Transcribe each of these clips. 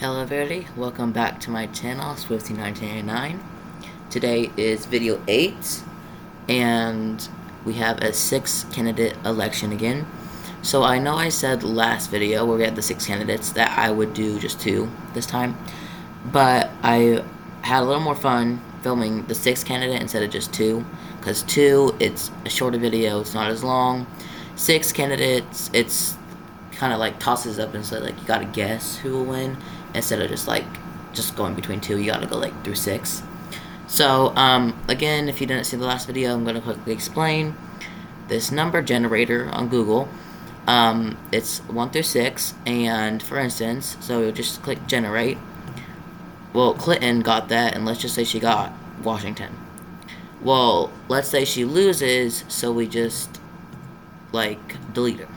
Hello everybody, welcome back to my channel, Swiftie1989. Today is video 8, and we have a 6-candidate election again. So I know I said last video, where we had the 6 candidates, that I would do just 2 this time. But I had a little more fun filming the 6th candidate instead of just 2. Because 2, it's a shorter video, it's not as long. 6 candidates, it's kind of like tosses up and so like you gotta guess who will win instead of just going between 2. You gotta go like through 6. So again, if you didn't see the last video, I'm gonna quickly explain this number generator on Google. It's 1 through 6, and for instance, so you'll just click generate. Well, Clinton got that, and let's just say she got Washington. Well, let's say she loses, so we just like delete her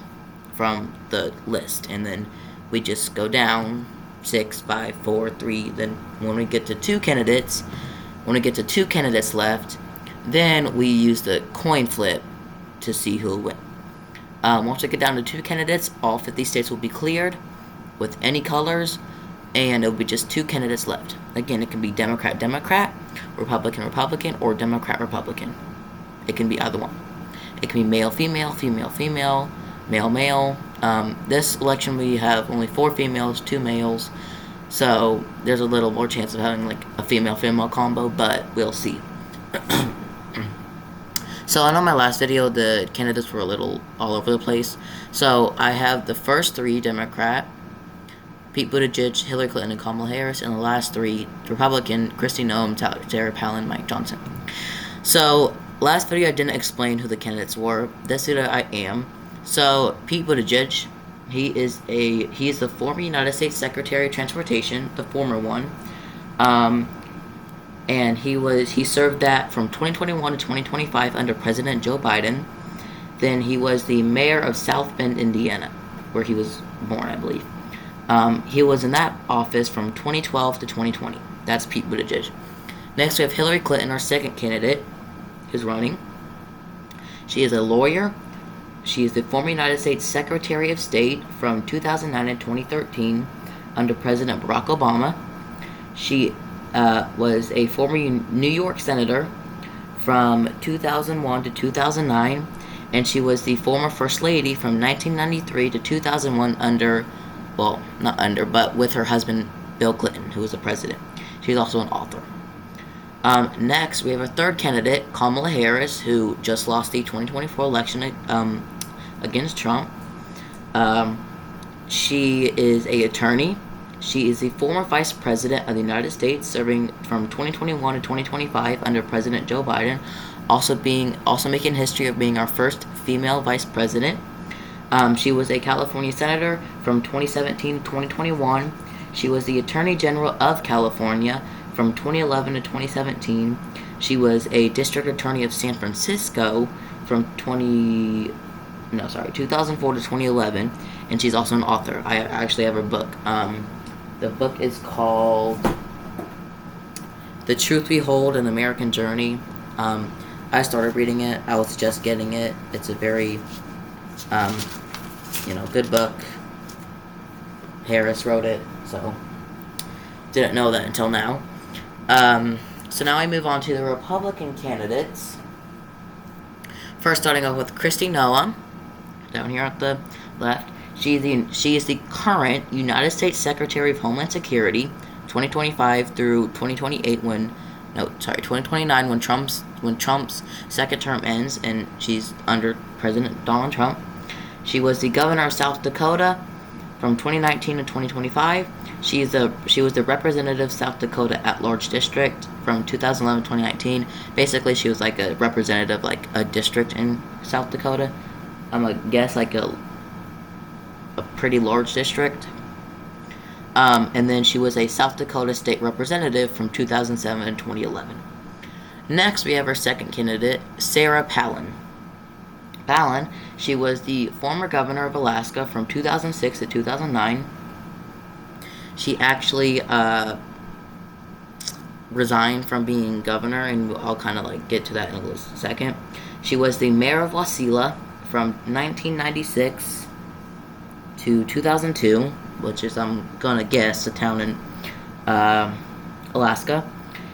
from the list, and then we just go down 6, 5, 4, 3. Then when we get to 2 candidates, left, then we use the coin flip to see who will win. Once we get down to 2 candidates, all 50 states will be cleared with any colors, and it will be just 2 candidates left. Again, it can be Democrat, Democrat, Republican, Republican, or Democrat, Republican. It can be either one. It can be male, female, female, female, male, male. This election we have only 4 females, 2 males, so there's a little more chance of having like a female-female combo, but we'll see. So I know my last video the candidates were a little all over the place. So I have the first 3 Democrat, Pete Buttigieg, Hillary Clinton, and Kamala Harris, and the last 3 Republican, Kristi Noem, Sarah Palin, Mike Johnson. So last video I didn't explain who the candidates were. This video I am. So Pete Buttigieg, he is the former United States Secretary of Transportation, the former one, and he served that from 2021 to 2025 under President Joe Biden. Then he was the mayor of South Bend, Indiana, where he was born, I believe. He was in that office from 2012 to 2020. That's Pete Buttigieg. Next we have Hillary Clinton, our second candidate, who's running. She is a lawyer. She is the former United States Secretary of State from 2009 to 2013 under President Barack Obama. She was a former New York Senator from 2001 to 2009, and she was the former First Lady from 1993 to 2001 but with her husband Bill Clinton, who was the president. She's also an author. Next, we have a third candidate, Kamala Harris, who just lost the 2024 election against Trump. She is an attorney. She is the former Vice President of the United States, serving from 2021 to 2025 under President Joe Biden, also making history of being our first female Vice President. She was a California Senator from 2017 to 2021. She was the Attorney General of California from 2011 to 2017. She was a District Attorney of San Francisco from 2004 to 2011, and she's also an author. I actually have her book. The book is called The Truth We Hold: An American Journey. I started reading it. I was just getting it. It's a very, good book. Harris wrote it, so didn't know that until now. So now I move on to the Republican candidates. First, starting off with Kristi Noem, down here at the left. She is the current United States Secretary of Homeland Security, 2025 through 2028 2029 when Trump's second term ends, and she's under President Donald Trump. She was the governor of South Dakota from 2019 to 2025. She was the representative of South Dakota at-large district from 2011 to 2019. Basically, she was like a representative, like a district in South Dakota. I'm gonna guess like a pretty large district. And then she was a South Dakota state representative from 2007 to 2011. Next, we have our second candidate, Sarah Palin. Palin, she was the former governor of Alaska from 2006 to 2009. She actually resigned from being governor, and I'll kind of get to that in a second. She was the mayor of Wasilla from 1996 to 2002, which is, I'm gonna guess, a town in Alaska.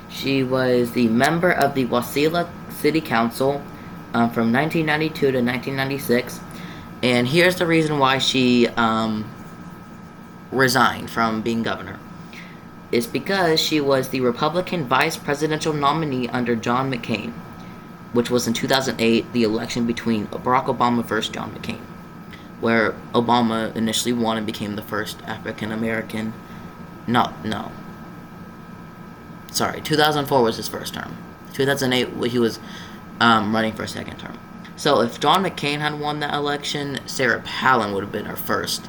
She was the member of the Wasilla City Council from 1992 to 1996. And here's the reason why she resigned from being governor. It's because she was the Republican vice presidential nominee under John McCain, which was in 2008, the election between Barack Obama versus John McCain, where Obama initially won and became the first African American. Sorry, 2004 was his first term. 2008, he was running for a second term. So if John McCain had won that election, Sarah Palin would have been our first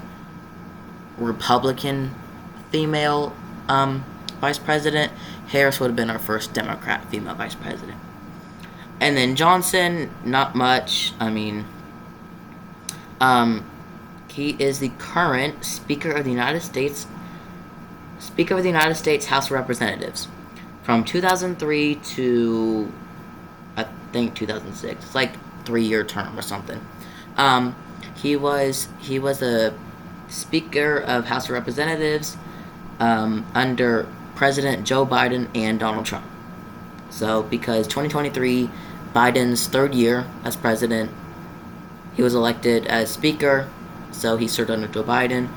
Republican female vice president. Harris would have been our first Democrat female vice president. And then Johnson, not much. I mean, he is the current Speaker of the United States House of Representatives from 2003 to, I think, 2006. It's like 3-year term or something. He was a Speaker of House of Representatives under President Joe Biden and Donald Trump. So, because 2023, Biden's 3rd year as president, he was elected as Speaker, so he served under Joe Biden,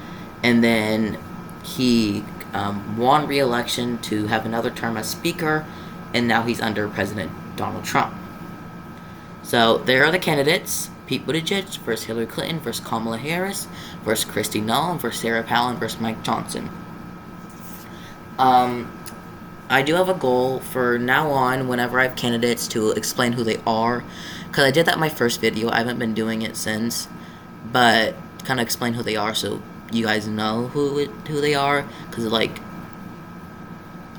and then he won re-election to have another term as Speaker, and now he's under President Donald Trump. So, there are the candidates: Pete Buttigieg versus Hillary Clinton versus Kamala Harris versus Kristi Noem versus Sarah Palin versus Mike Johnson. I do have a goal for now on, whenever I have candidates, to explain who they are, because I did that in my first video. I haven't been doing it since, but kind of explain who they are so you guys know who they are, because like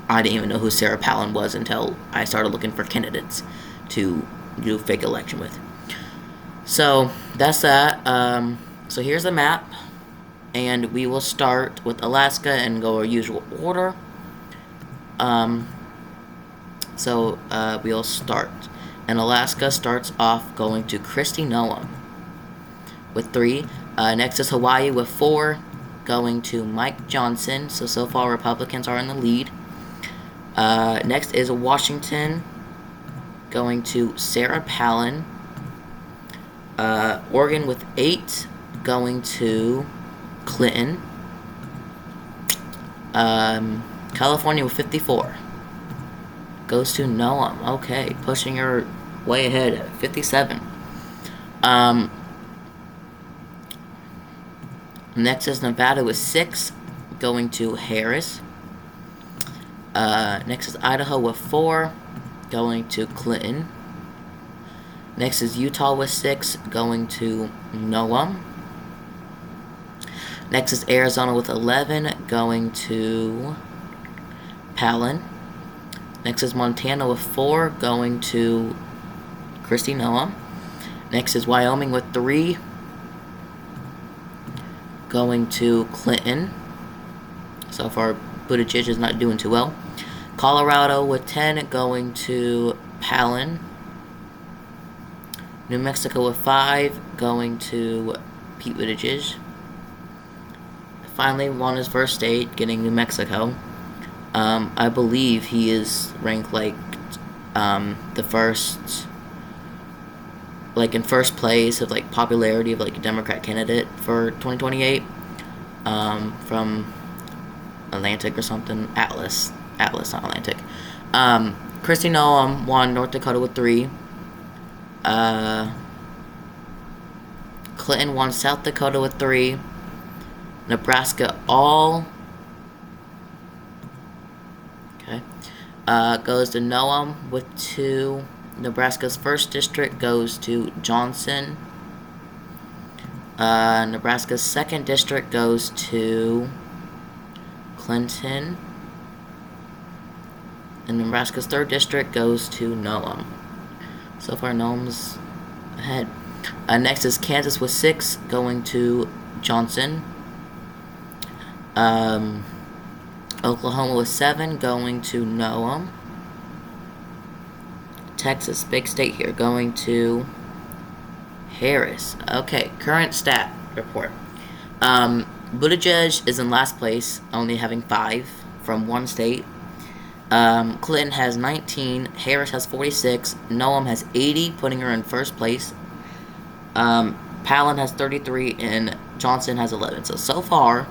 I didn't even know who Sarah Palin was until I started looking for candidates to do fake election with. So that's that. So here's the map, and we will start with Alaska and go our usual order. We'll start. And Alaska starts off going to Kristi Noem with 3. Next is Hawaii with 4, going to Mike Johnson. So far Republicans are in the lead. Next is Washington, going to Sarah Palin. Oregon with 8, going to Clinton. California with 54 goes to Noem. Okay, pushing her way ahead at 57. Next is Nevada with 6, going to Harris. Next is Idaho with 4, going to Clinton. Next is Utah with 6, going to Noem. Next is Arizona with 11, going to Palin. Next is Montana with 4, going to Kristi Noem. Next is Wyoming with 3, going to Clinton. So far, Buttigieg is not doing too well. Colorado with 10, going to Palin. New Mexico with 5, going to Pete Buttigieg. Finally won his first state, getting New Mexico. I believe he is ranked like the first, like in first place of like popularity of like a Democrat candidate for 2028. From Atlantic or something, Atlas, not Atlantic. Kristi Noem won North Dakota with 3. Clinton won South Dakota with 3. Nebraska goes to Noem with 2. Nebraska's 1st district goes to Johnson. Nebraska's 2nd district goes to Clinton. And Nebraska's 3rd district goes to Noem. So far, Noem's ahead. Next is Kansas with 6, going to Johnson. Oklahoma with 7, going to Noem. Texas, big state here, going to Harris. Okay, current stat report. Buttigieg is in last place, only having 5 from one state. Clinton has 19, Harris has 46, Noem has 80, putting her in first place. Palin has 33, and Johnson has 11. So far,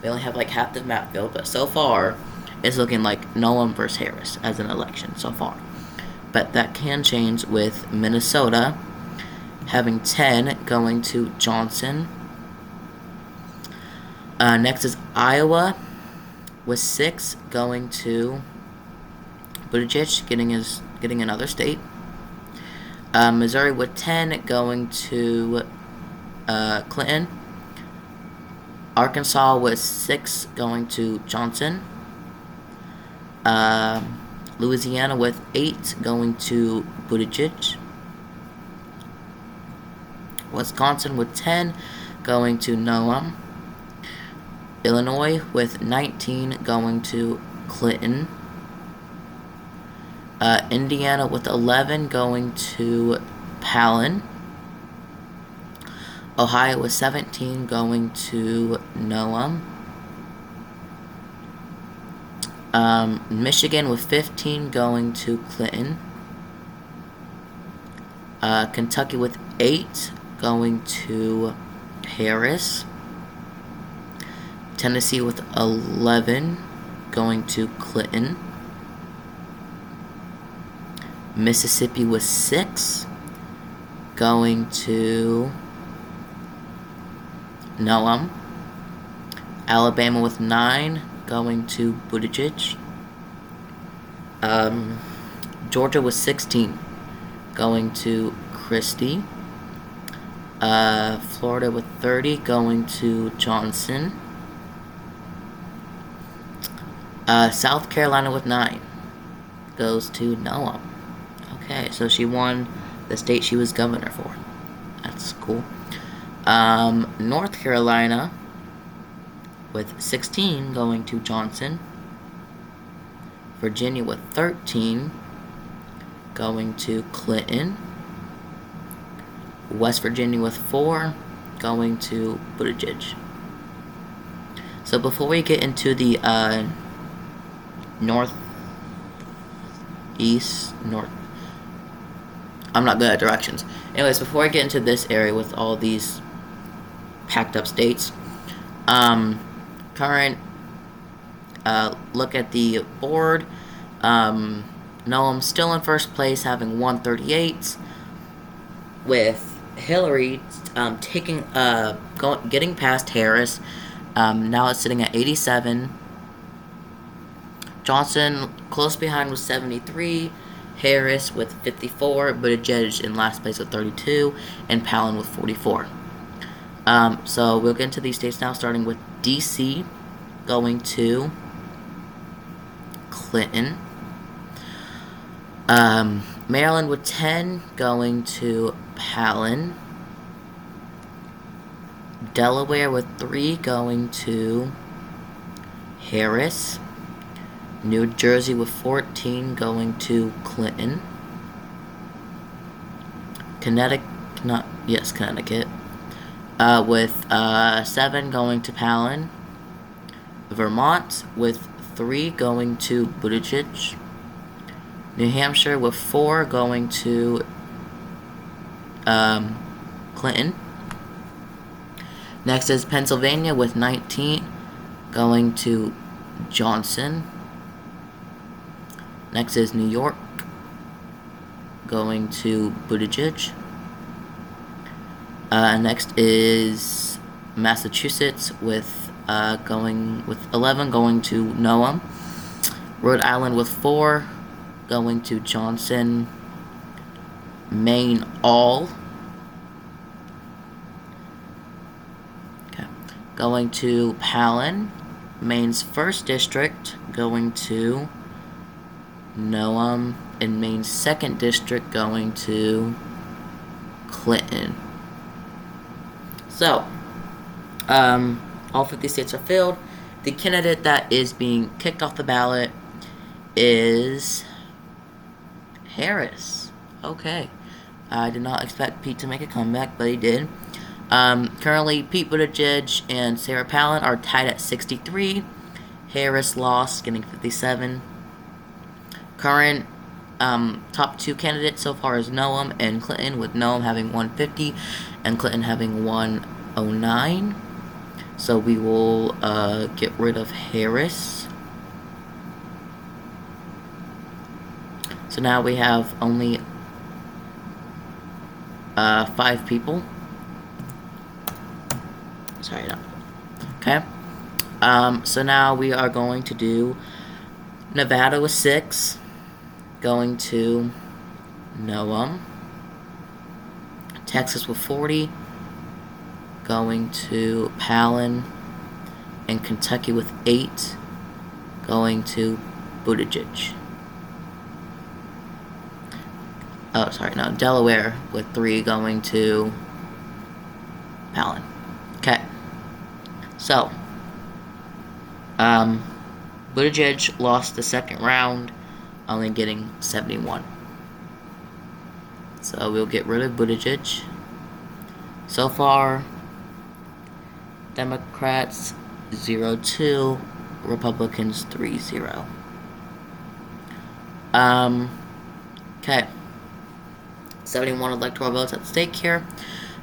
we only have like half the map filled, but so far, it's looking like Noem versus Harris as an election so far. But that can change with Minnesota having 10 going to Johnson. Next is Iowa with 6 going to Buttigieg, getting another state. Missouri with 10 going to Clinton. Arkansas with 6 going to Johnson. Louisiana with 8 going to Buttigieg. Wisconsin with 10 going to Noem. Illinois with 19 going to Clinton. Indiana with 11 going to Palin. Ohio with 17 going to Noem. Michigan with 15 going to Clinton. Kentucky with 8 going to Harris. Tennessee with 11 going to Clinton. Mississippi with 6 going to Noem. Alabama with 9 going to Buttigieg. Georgia with 16 going to Kristi. Florida with 30 going to Johnson. South Carolina with 9 goes to Noem. Okay, so she won the state she was governor for. That's cool. North Carolina with 16 going to Johnson. Virginia with 13 going to Clinton. West Virginia with 4 going to Buttigieg. So before we get into the north, I'm not good at directions. Anyways, before I get into this area with all these packed up states, current look at the board. Noem still in first place, having 138, with Hillary getting past Harris. Now it's sitting at 87. Johnson close behind with 73. Harris with 54. Buttigieg in last place with 32. And Palin with 44. So we'll get into these states now, starting with D.C. going to Clinton. Maryland with 10 going to Palin. Delaware with 3 going to Harris. New Jersey with 14 going to Clinton. Connecticut with 7 going to Palin. Vermont with 3 going to Buttigieg. New Hampshire with 4 going to Clinton. Next is Pennsylvania with 19 going to Johnson. Next is New York going to Buttigieg. Next is Massachusetts with 11 going to Noem. Rhode Island with 4 going to Johnson. Maine all going to Palin. Maine's 1st district going to Noem. And Maine's 2nd district going to Clinton. So, all 50 states are filled. The candidate that is being kicked off the ballot is Harris. Okay. I did not expect Pete to make a comeback, but he did. Currently, Pete Buttigieg and Sarah Palin are tied at 63. Harris lost, getting 57. Current top two candidates so far is Noem and Clinton, with Noem having 150 and Clinton having 109. So we will get rid of Harris. So now we have only 5 people. Sorry, no. Okay. So now we are going to do Nevada with 6, going to Noem. Texas with 40, going to Palin. And Kentucky with 8, going to Buttigieg. Oh, sorry, no, Delaware with 3, going to Palin. Okay. So, Buttigieg lost the second round, only getting 71. So we'll get rid of Buttigieg. So far, Democrats 0-2, Republicans 3-0. Okay. 71 electoral votes at stake here.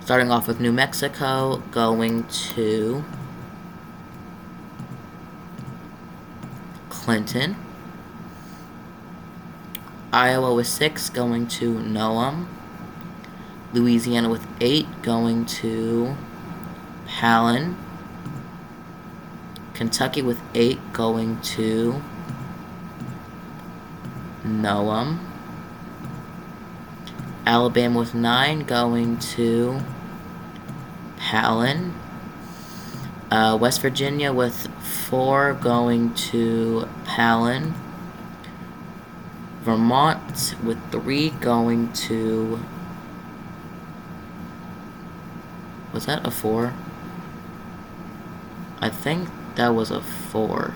Starting off with New Mexico, going to Clinton. Iowa with 6, going to Noem. Louisiana with 8, going to Palin. Kentucky with 8, going to Noem. Alabama with 9, going to Palin. West Virginia with 4, going to Palin. Vermont with 3, going to... Was that a 4? I think that was a 4.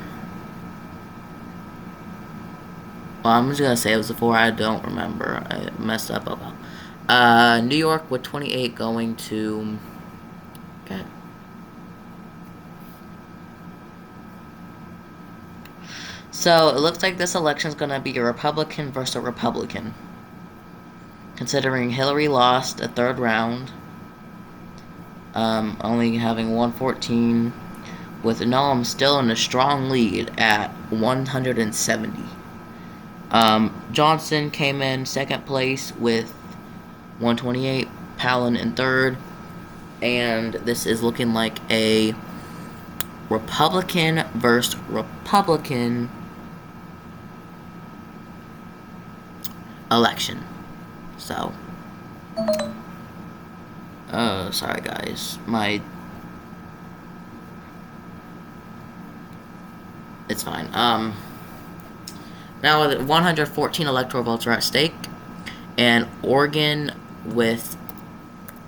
Well, I'm just gonna say it was a 4. I don't remember. I messed up. Oh well. New York with 28, going to... Okay. So, it looks like this election is gonna be a Republican versus a Republican. Considering Hillary lost a third round. Only having 114. With Noem still in a strong lead at 170. Johnson came in second place with 128, Palin in third, and this is looking like a Republican versus Republican election. So, sorry guys, it's fine. Now 114 electoral votes are at stake, and Oregon with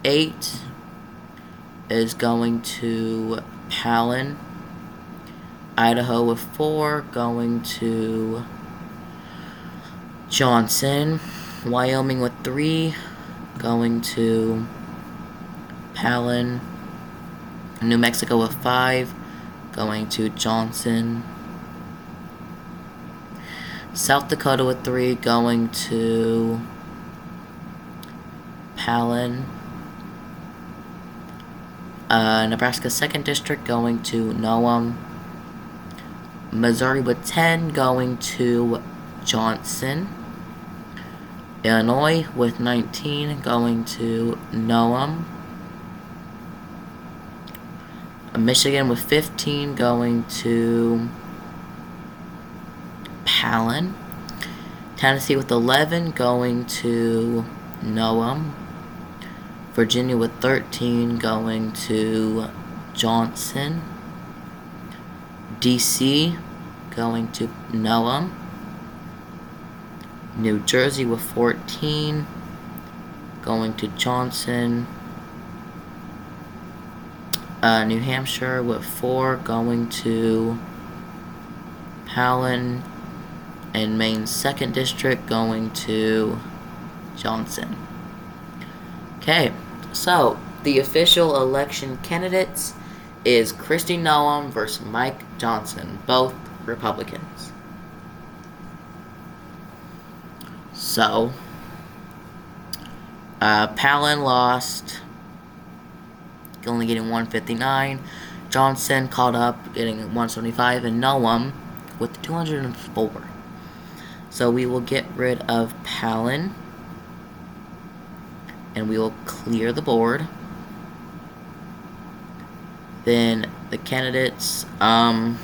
8 is going to Palin. Idaho with 4 going to Johnson. Wyoming with 3 going to Palin. New Mexico with 5 going to Johnson. South Dakota with 3 going to Palin. Nebraska 2nd District going to Noem. Missouri with 10 going to Johnson. Illinois with 19 going to Noem. Michigan with 15 going to Palin. Tennessee with 11 going to Noem. Virginia with 13 going to Johnson. DC going to Noem. New Jersey with 14 going to Johnson. New Hampshire with 4 going to Palin. And Maine's 2nd District going to Johnson. Okay, so the official election candidates is Kristi Noem versus Mike Johnson, both Republicans. So, Palin lost, only getting 159. Johnson caught up, getting 175, and Noem with 204. So we will get rid of Palin, and we will clear the board. Then the candidates, okay,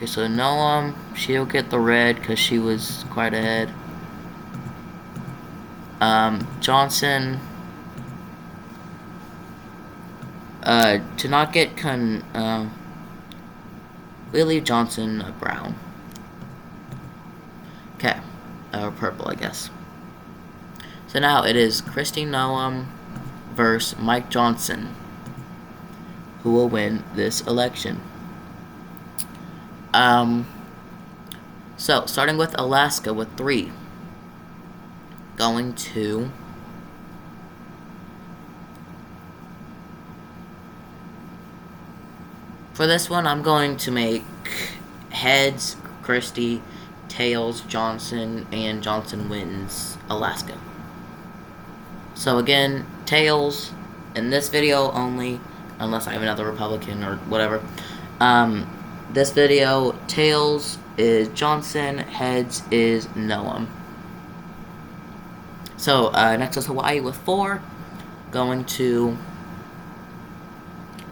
so Noem, she'll get the red because she was quite ahead. Johnson, to not get we'll leave Johnson brown. Okay, or purple, I guess. So now it is Kristi Noem versus Mike Johnson who will win this election. So starting with Alaska with 3. Going to for this one, I'm going to make heads Kristi, tails Johnson, and Johnson wins Alaska. So again, tails in this video only, unless I have another Republican or whatever. This video, tails is Johnson, heads is Noem. So, next is Hawaii with 4, going to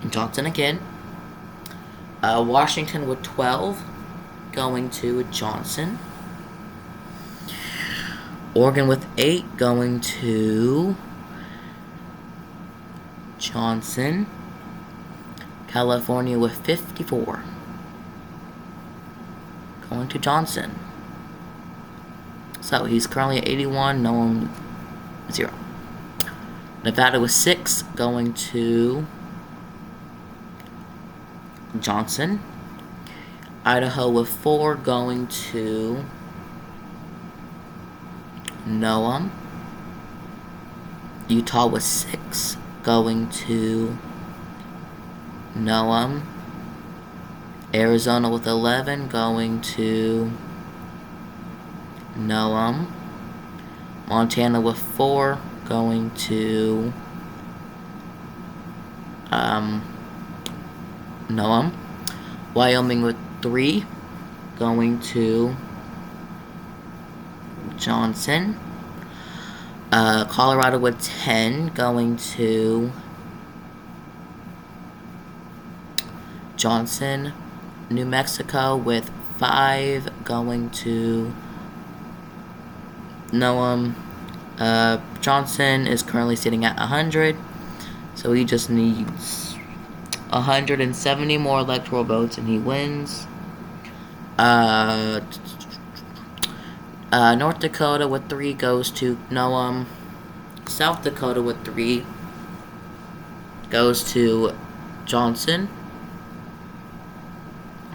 Johnson again. Washington with 12, going to Johnson. Oregon with 8, going to Johnson. California with 54, going to Johnson. So he's currently at 81, Noem 0. Nevada with 6, going to Johnson. Idaho with 4, going to Noem. Utah with 6, going to Noem. Arizona with 11, going to Noem. Montana with 4, going to Noem. Wyoming with 3, going to Johnson. Colorado with 10, going to Johnson. New Mexico with 5, going to Noem. Johnson is currently sitting at 100, so he just needs 170 more electoral votes and he wins. North Dakota with 3 goes to Noem. South Dakota with 3 goes to Johnson.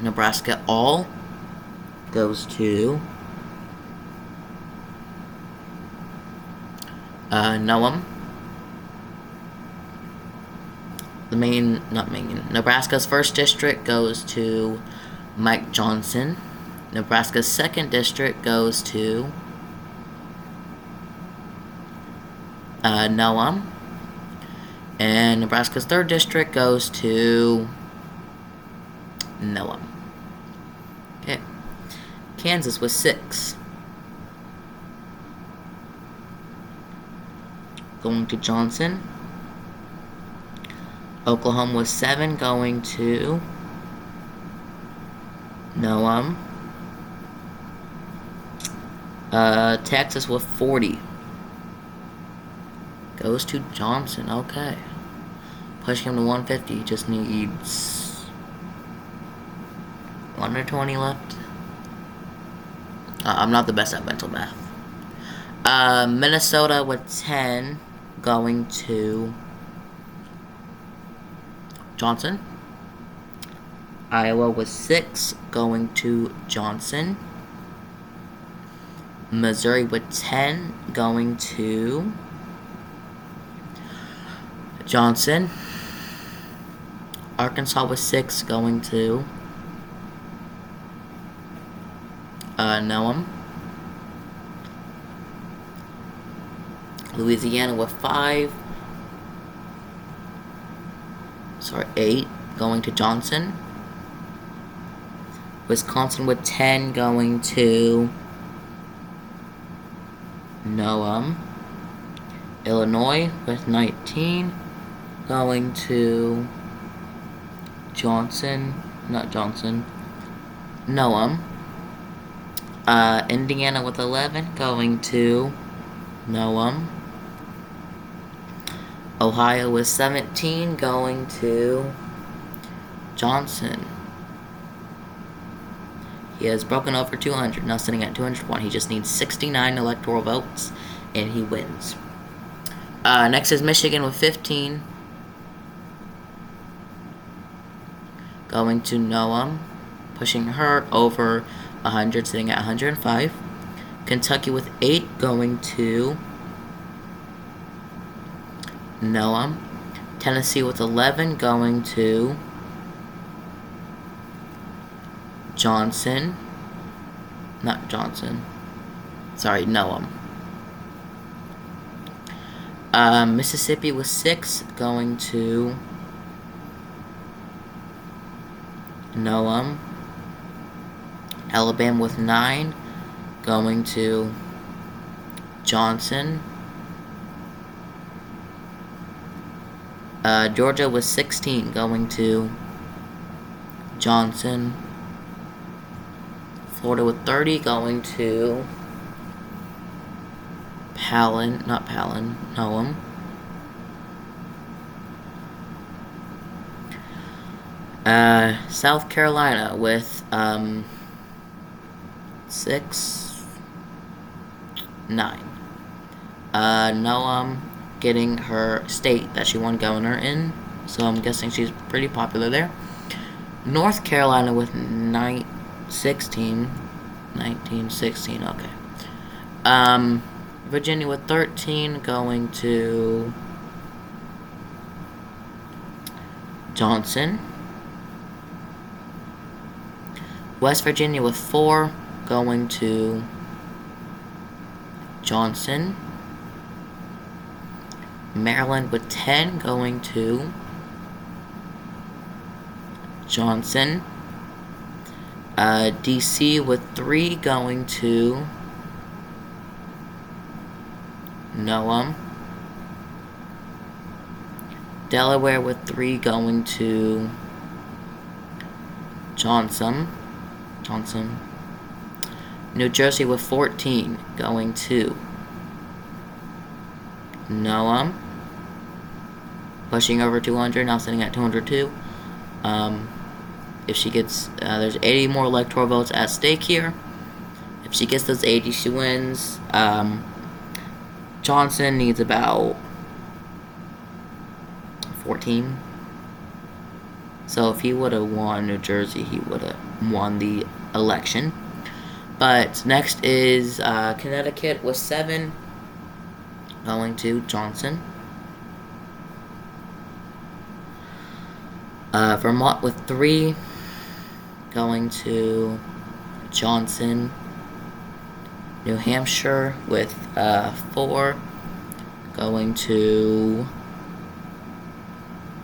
Nebraska all goes to Noem. Nebraska's 1st district goes to Mike Johnson. Nebraska's 2nd district goes to Noem. And Nebraska's 3rd district goes to Noem. Okay. Kansas was 6. Going to Johnson. Oklahoma was 7, going to Noem. Texas with 40 goes to Johnson. Okay. Pushing him to 150. He just needs 120 left. I'm not the best at mental math. Minnesota with 10 going to Johnson. Iowa with 6 going to Johnson. Missouri with 10 going to Johnson. Arkansas with 6 going to Noem. Louisiana with 8 going to Johnson. Wisconsin with 10 going to Noem. Illinois with 19 going to Noem. Indiana with 11 going to Noem. Ohio with 17 going to Johnson. He has broken over 200, now sitting at 201. He just needs 69 electoral votes, and he wins. Next is Michigan with 15 going to Noem, pushing her over 100, sitting at 105. Kentucky with 8 going to Noem. Tennessee with 11 going to Noem. Mississippi with 6 going to Noem. Alabama with 9 going to Johnson. Georgia with 16 going to Johnson. Florida with 30 going to Noem. South Carolina with 9. Noem getting her state that she won governor in, so I'm guessing she's pretty popular there. North Carolina with 16, okay. Virginia with 13 going to Johnson. West Virginia with 4 going to Johnson. Maryland with 10 going to Johnson. DC with 3 going to Noem. Delaware with 3 going to Johnson. New Jersey with 14 going to Noem. Pushing over 200, now sitting at 202. If she gets, there's 80 more electoral votes at stake here. If she gets those 80, she wins. Johnson needs about 14. So if he would have won New Jersey, he would have won the election. But next is Connecticut with 7 going to Johnson. Vermont with 3 going to Johnson. New Hampshire with 4 going to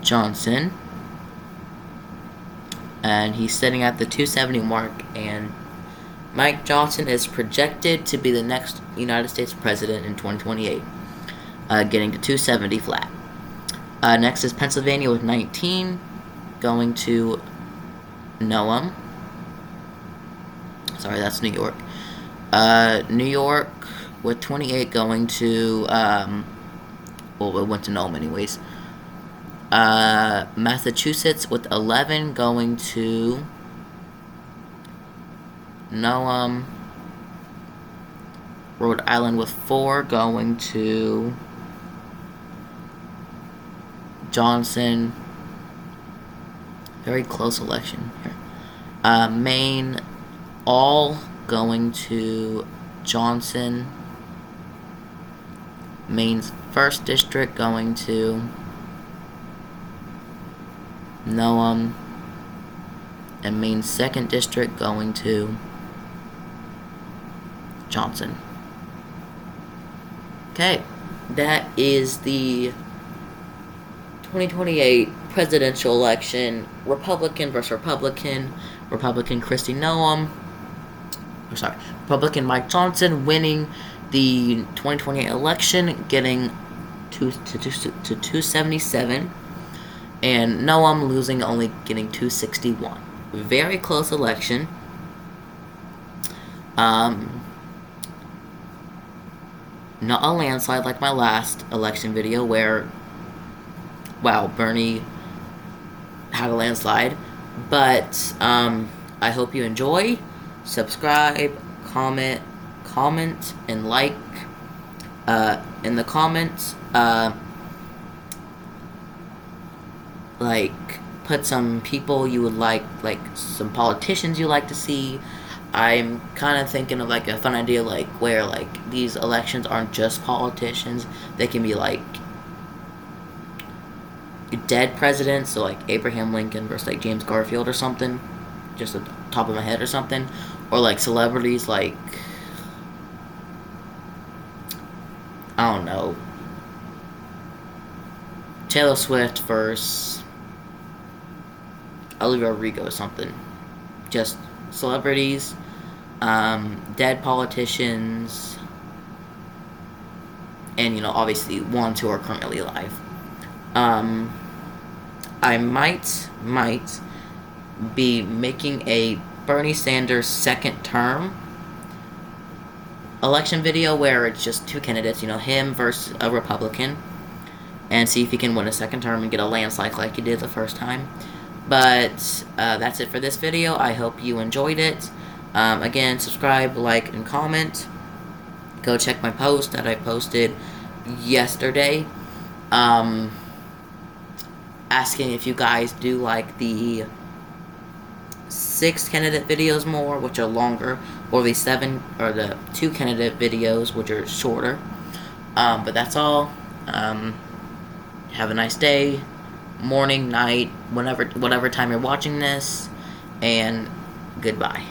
Johnson. And he's sitting at the 270 mark, and Mike Johnson is projected to be the next United States president in 2028, getting to 270 flat. Next is Pennsylvania with 19 going to Noem. Sorry, that's New York. New York with 28 going to, well, it went to Noem anyways. Massachusetts with 11 going to Noem. Rhode Island with 4 going to Johnson. Very close election here. Maine all going to Johnson. Maine's 1st district going to Noem. And Maine's 2nd district going to Johnson. Okay, that is the 2028 presidential election. Republican versus Republican. Republican Kristi Noem. Republican Mike Johnson winning the 2028 election, getting to 277, and Noem losing, only getting 261. Very close election. Not a landslide like my last election video where, wow, Bernie had a landslide. But I hope you enjoy. Subscribe, comment, and like. In the comments, like, put some people you would like some politicians you like to see. I'm kind of thinking of like a fun idea, like where like these elections aren't just politicians. They can be like dead presidents, so like Abraham Lincoln versus like James Garfield or something, just at the top of my head or something, or like celebrities like, I don't know, Taylor Swift versus Olivia Rodrigo or something. Just celebrities, dead politicians, and, you know, obviously ones who are currently alive. I might be making a Bernie Sanders 2nd term election video where it's just 2 candidates, you know, him versus a Republican, and see if he can win a 2nd term and get a landslide like he did the first time. But that's it for this video. I hope you enjoyed it. Again, subscribe, like, and comment. Go check my post that I posted yesterday, asking if you guys do like the 6 candidate videos more, which are longer, or the 7 or the 2 candidate videos, which are shorter. But that's all. Have a nice day, morning, night, whatever time you're watching this, and goodbye.